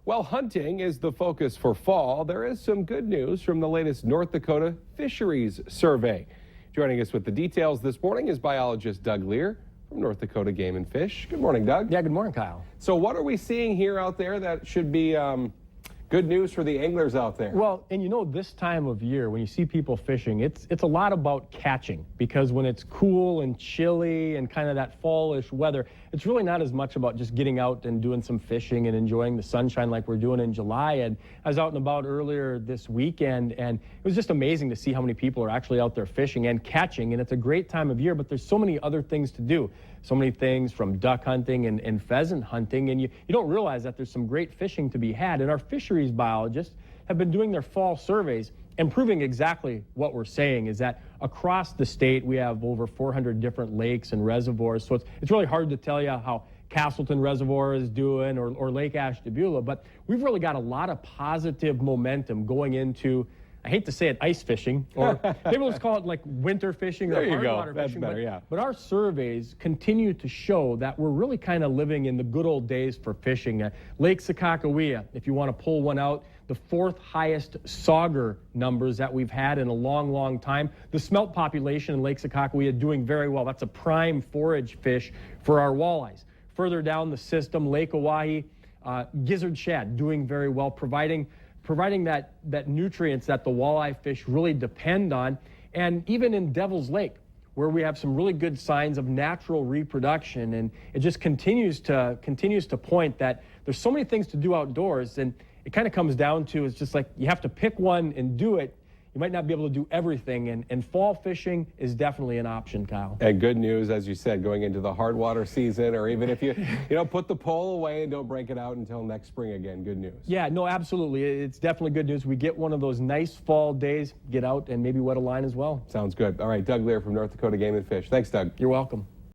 While hunting is the focus for fall, there is some good news from the latest North Dakota Fisheries Survey. Joining us with the details this morning is biologist Doug Lear from North Dakota Game and Fish. Good morning, Doug. Yeah, good morning, Kyle. So what are we seeing here out there that should be good news for the anglers out there? Well, and you know, this time of year, when you see people fishing, it's a lot about catching, because when it's cool and chilly and kind of that fallish weather, it's really not as much about just getting out and doing some fishing and enjoying the sunshine like we're doing in July. And I was out and about earlier this weekend, and it was just amazing to see how many people are actually out there fishing and catching. And it's a great time of year, but there's so many other things to do. So many things from duck hunting and pheasant hunting, and you don't realize that there's some great fishing to be had. And our fisheries biologists have been doing their fall surveys and proving exactly what we're saying, is that across the state we have over 400 different lakes and reservoirs. So it's really hard to tell you how Castleton Reservoir is doing or Lake Ashtabula, but we've really got a lot of positive momentum going into, I hate to say it, ice fishing, or maybe let's call it like winter fishing or hard water That's fishing. better, yeah. But our surveys continue to show that we're really kind of living in the good old days for fishing. Lake Sakakawea, if you want to pull one out, the fourth highest sauger numbers that we've had in a long, long time. The smelt population in Lake Sakakawea doing very well. That's a prime forage fish for our walleyes. Further down the system, Lake Oahe, gizzard shad doing very well, providing that nutrients that the walleye fish really depend on. And even in Devil's Lake, where we have some really good signs of natural reproduction, and it just continues to point that there's so many things to do outdoors, and it kind of comes down to, it's just like you have to pick one and do it. You might not be able to do everything, and fall fishing is definitely an option, Kyle. And good news, as you said, going into the hard water season, or even if you put the pole away and don't break it out until next spring again, good news. Yeah, no, absolutely. It's definitely good news. We get one of those nice fall days, get out and maybe wet a line as well. Sounds good. All right, Doug Lear from North Dakota Game and Fish. Thanks, Doug. You're welcome.